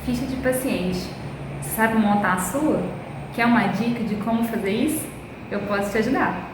ficha de paciente. Você sabe montar a sua? Quer uma dica de como fazer isso? Eu posso te ajudar.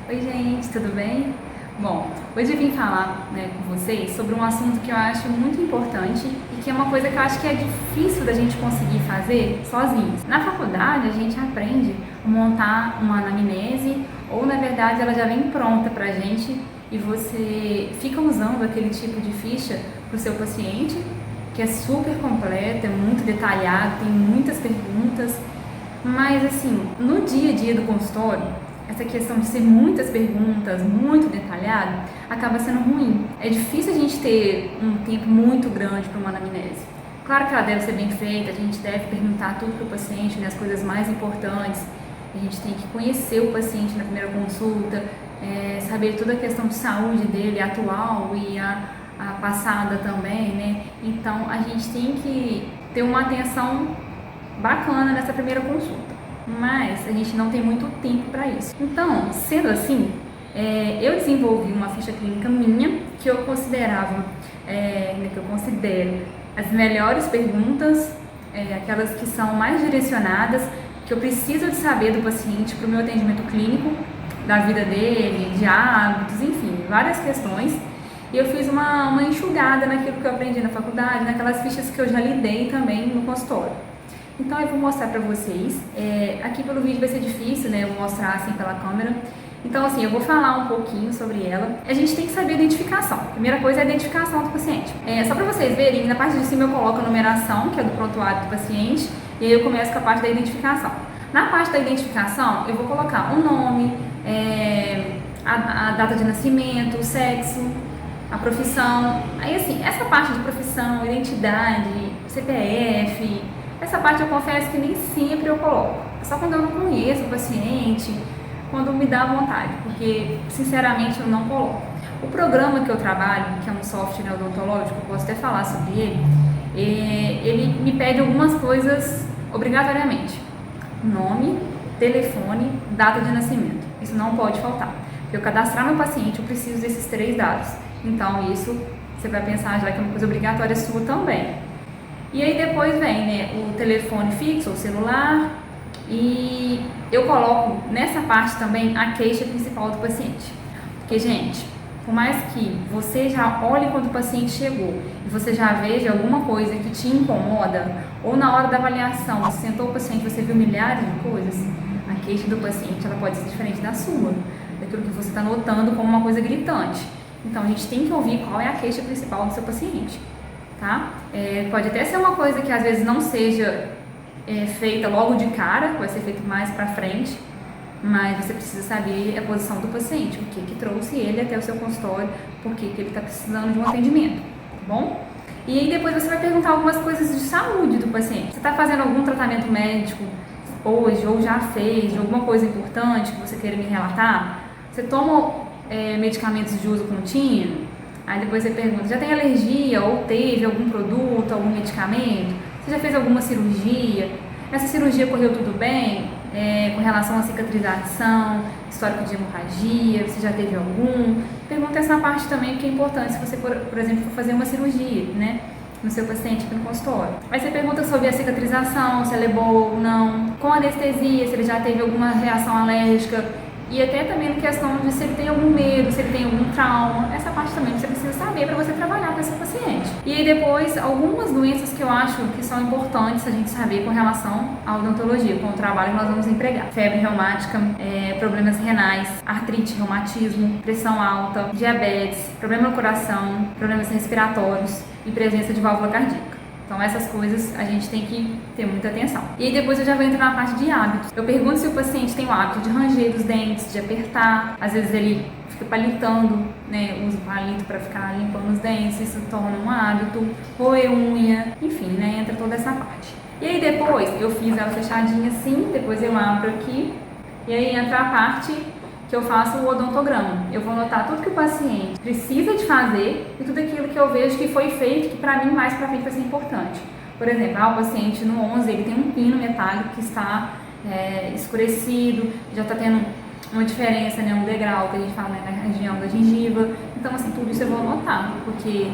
Oi gente, tudo bem? Bom, hoje eu vim falar com vocês sobre um assunto que eu acho muito importante e que é uma coisa que eu acho que é difícil da gente conseguir fazer sozinhos. Na faculdade a gente aprende a montar uma anamnese ou na verdade ela já vem pronta pra gente e você fica usando aquele tipo de ficha pro seu paciente, que é super completa, é muito detalhado, tem muitas perguntas, mas assim, no dia a dia do consultório, essa questão de ser muitas perguntas, muito detalhado, acaba sendo ruim. É difícil a gente ter um tempo muito grande para uma anamnese. Claro que ela deve ser bem feita, a gente deve perguntar tudo para o paciente, as coisas mais importantes. A gente tem que conhecer o paciente na primeira consulta, saber toda a questão de saúde dele, atual e a passada também, né? Então a gente tem que ter uma atenção bacana nessa primeira consulta. Mas a gente não tem muito tempo para isso. Então, sendo assim, eu desenvolvi uma ficha clínica minha que eu considero as melhores perguntas, aquelas que são mais direcionadas, que eu preciso de saber do paciente para o meu atendimento clínico, da vida dele, de hábitos, enfim, várias questões. E eu fiz uma enxugada naquilo que eu aprendi na faculdade, naquelas fichas que eu já lidei também no consultório. Então eu vou mostrar pra vocês, aqui pelo vídeo vai ser difícil, né, eu vou mostrar assim pela câmera. Então assim, eu vou falar um pouquinho sobre ela. A gente tem que saber a identificação. A primeira coisa é a identificação do paciente. Só pra vocês verem, na parte de cima eu coloco a numeração, que é do prontuário do paciente, e aí eu começo com a parte da identificação. Na parte da identificação, eu vou colocar o nome, a data de nascimento, o sexo, a profissão. Aí assim, essa parte de profissão, identidade, CPF, essa parte eu confesso que nem sempre eu coloco. É só quando eu não conheço o paciente, quando me dá vontade, porque sinceramente eu não coloco. O programa que eu trabalho, que é um software odontológico, eu posso até falar sobre ele, ele me pede algumas coisas obrigatoriamente. Nome, telefone, data de nascimento. Isso não pode faltar. Para eu cadastrar meu paciente, eu preciso desses 3 dados. Então isso, você vai pensar já que é uma coisa obrigatória sua também. E aí depois vem o telefone fixo ou celular e eu coloco nessa parte também a queixa principal do paciente. Porque, gente, por mais que você já olhe quando o paciente chegou e você já veja alguma coisa que te incomoda, ou na hora da avaliação, você sentou o paciente, você viu milhares de coisas, a queixa do paciente ela pode ser diferente da sua, daquilo que você está notando como uma coisa gritante. Então a gente tem que ouvir qual é a queixa principal do seu paciente. Tá? Pode até ser uma coisa que às vezes não seja feita logo de cara, vai ser feito mais pra frente, mas você precisa saber a posição do paciente, o que trouxe ele até o seu consultório, por que ele está precisando de um atendimento, tá bom? E aí depois você vai perguntar algumas coisas de saúde do paciente. Você está fazendo algum tratamento médico hoje, ou já fez, de alguma coisa importante que você queira me relatar? Você toma medicamentos de uso contínuo? Aí depois você pergunta, já tem alergia ou teve algum produto, algum medicamento? Você já fez alguma cirurgia? Essa cirurgia correu tudo bem? Com relação à cicatrização, histórico de hemorragia, você já teve algum? Pergunta essa parte também, que é importante se você, por exemplo, for fazer uma cirurgia, né, no seu paciente aqui no consultório. Aí você pergunta sobre a cicatrização, se ela é boa ou não, com anestesia, se ele já teve alguma reação alérgica, e até também na questão de se ele tem algum medo, se ele tem algum trauma. Essa parte também você precisa saber para você trabalhar com esse paciente. E aí depois, algumas doenças que eu acho que são importantes a gente saber com relação à odontologia, com o trabalho que nós vamos empregar. Febre reumática, problemas renais, artrite, reumatismo, pressão alta, diabetes, problema no coração, problemas respiratórios e presença de válvula cardíaca. Então essas coisas a gente tem que ter muita atenção. E aí depois eu já vou entrar na parte de hábitos. Eu pergunto se o paciente tem o hábito de ranger os dentes, de apertar. Às vezes ele fica palitando, né? Usa o palito para ficar limpando os dentes, isso torna um hábito. Roer unha, enfim, né? Entra toda essa parte. E aí depois eu fiz ela fechadinha assim, depois eu abro aqui. E aí entra a parte que eu faço o odontograma. Eu vou anotar tudo que o paciente precisa de fazer e tudo aquilo que eu vejo que foi feito, que para mim mais para frente vai ser importante. Por exemplo, o paciente no 11, ele tem um pino metálico que está escurecido, já está tendo uma diferença, né, um degrau que a gente fala, né, na região da gengiva. Então, assim, tudo isso eu vou anotar, porque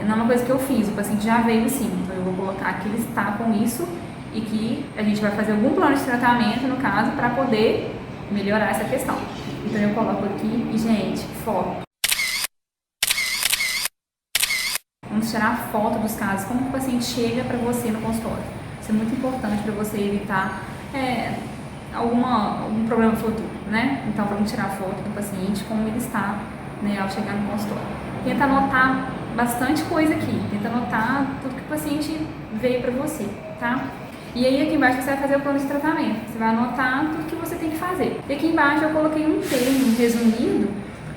não é uma coisa que eu fiz, o paciente já veio sim, então eu vou colocar que ele está com isso e que a gente vai fazer algum plano de tratamento, no caso, para poder melhorar essa questão. Então eu coloco aqui e, gente, foto. Vamos tirar foto dos casos, como o paciente chega para você no consultório. Isso é muito importante para você evitar algum problema futuro, né? Então vamos tirar foto do paciente, como ele está, né, ao chegar no consultório. Tenta anotar bastante coisa aqui, tenta anotar tudo que o paciente veio para você, tá? E aí aqui embaixo você vai fazer o plano de tratamento, você vai anotar tudo que você tem que fazer. E aqui embaixo eu coloquei um termo resumido,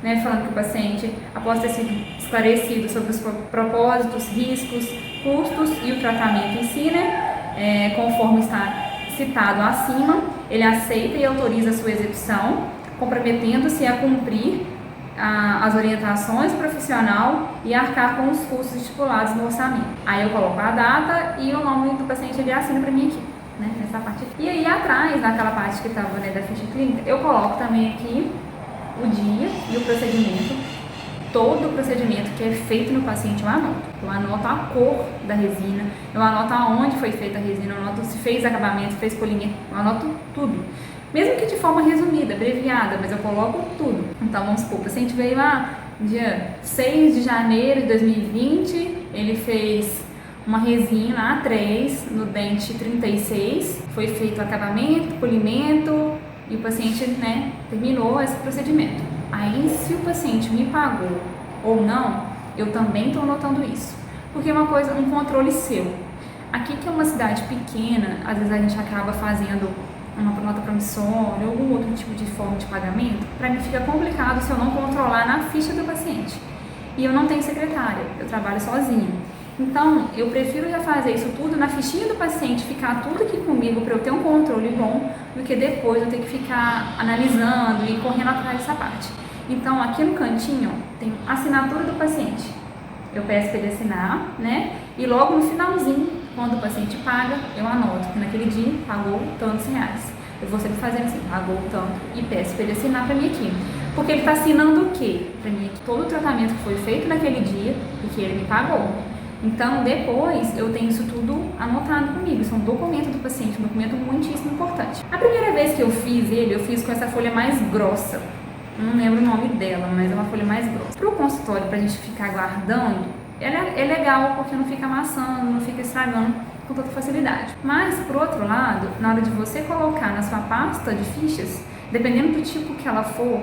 né, falando que o paciente, após ter sido esclarecido sobre os propósitos, riscos, custos e o tratamento em si, né, conforme está citado acima, ele aceita e autoriza a sua execução, comprometendo-se a cumprir as orientações profissional e arcar com os custos estipulados no orçamento. Aí eu coloco a data e o nome do paciente, ele assina para mim aqui, né, nessa parte aqui. E aí atrás, naquela parte que estava, né, da ficha clínica, eu coloco também aqui o dia e o procedimento. Todo o procedimento que é feito no paciente eu anoto. Eu anoto a cor da resina, eu anoto aonde foi feita a resina, eu anoto se fez acabamento, se fez polimento, eu anoto tudo. Mesmo que de forma resumida, abreviada, mas eu coloco tudo. Então vamos supor, o paciente veio lá dia 6 de janeiro de 2020, ele fez uma resina A3 no dente 36, foi feito acabamento, polimento e o paciente, né, terminou esse procedimento. Aí, se o paciente me pagou ou não, eu também estou anotando isso, porque é uma coisa, um controle seu. Aqui que é uma cidade pequena, às vezes a gente acaba fazendo uma nota promissória ou algum outro tipo de forma de pagamento. Para mim fica complicado se eu não controlar na ficha do paciente. E eu não tenho secretária, eu trabalho sozinha. Então, eu prefiro já fazer isso tudo na fichinha do paciente, ficar tudo aqui comigo para eu ter um controle bom, do que depois eu ter que ficar analisando e correndo atrás dessa parte. Então, aqui no cantinho tem a assinatura do paciente. Eu peço para ele assinar, né? E logo no finalzinho, quando o paciente paga, eu anoto que naquele dia pagou tantos reais. Eu vou sempre fazendo assim, pagou tanto, e peço para ele assinar para mim aqui. Porque ele está assinando o quê? Para mim aqui, todo o tratamento que foi feito naquele dia e que ele me pagou. Então, depois, eu tenho isso tudo anotado comigo. Isso é um documento do paciente, um documento muitíssimo importante. A primeira vez que eu fiz ele, eu fiz com essa folha mais grossa. Não lembro o nome dela, mas é uma folha mais grossa. Para o consultório, para a gente ficar guardando, é legal porque não fica amassando, não fica estragando com tanta facilidade. Mas, por outro lado, na hora de você colocar na sua pasta de fichas, dependendo do tipo que ela for,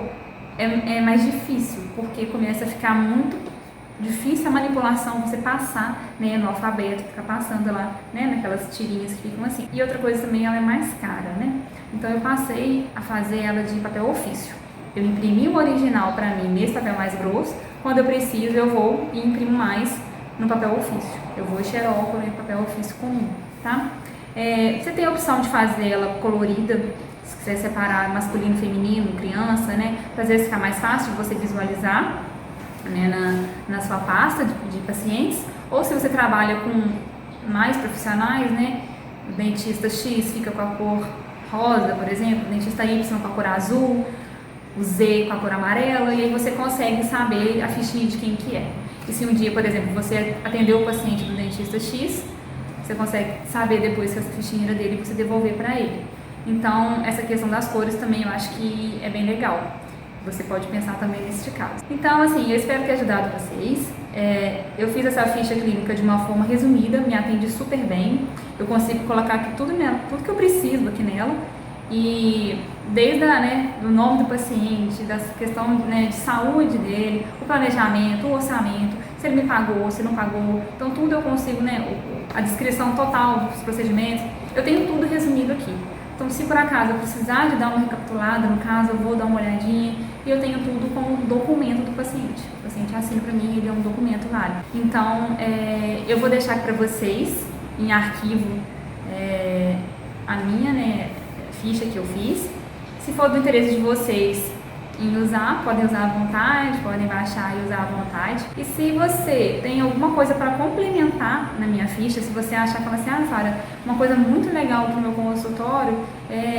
é mais difícil, porque começa a ficar muito difícil a manipulação, você passar, né, no alfabeto, ficar passando lá, né, naquelas tirinhas que ficam assim. E outra coisa também, ela é mais cara, né? Então eu passei a fazer ela de papel ofício. Eu imprimi o original para mim nesse papel mais grosso, quando eu preciso eu vou e imprimo mais no papel ofício. Eu vou xeroco no papel ofício comum, tá? Você tem a opção de fazer ela colorida, se quiser separar masculino, feminino, criança, né? Para às vezes ficar mais fácil de você visualizar, né, na sua pasta de pacientes, ou se você trabalha com mais profissionais, né, o dentista X fica com a cor rosa, por exemplo, o dentista Y com a cor azul, o Z com a cor amarela, e aí você consegue saber a fichinha de quem que é. E se um dia, por exemplo, você atendeu o paciente do dentista X, você consegue saber depois que essa fichinha era dele e você devolver para ele. Então, essa questão das cores também eu acho que é bem legal. Você pode pensar também nesse caso. Então, assim, eu espero ter ajudado vocês. Eu fiz essa ficha clínica de uma forma resumida, me atende super bem. Eu consigo colocar aqui tudo nela, tudo que eu preciso aqui nela. E desde o nome do paciente, da questão, né, de saúde dele, o planejamento, o orçamento, se ele me pagou, se não pagou. Então, tudo eu consigo, né, a descrição total dos procedimentos. Eu tenho tudo resumido aqui. Então, se por acaso eu precisar de dar uma recapitulada, no caso, eu vou dar uma olhadinha e eu tenho tudo como documento do paciente. O paciente assina para mim, ele é um documento válido. Então, eu vou deixar aqui para vocês, em arquivo, a minha, né, ficha que eu fiz. Se for do interesse de vocês, em usar, podem usar à vontade, podem baixar e usar à vontade. E se você tem alguma coisa para complementar na minha ficha, se você achar que assim, Sara, uma coisa muito legal para o meu consultório,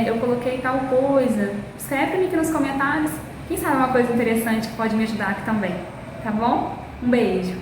eu coloquei tal coisa, escreve para mim aqui nos comentários. Quem sabe uma coisa interessante que pode me ajudar aqui também, tá bom? Um beijo!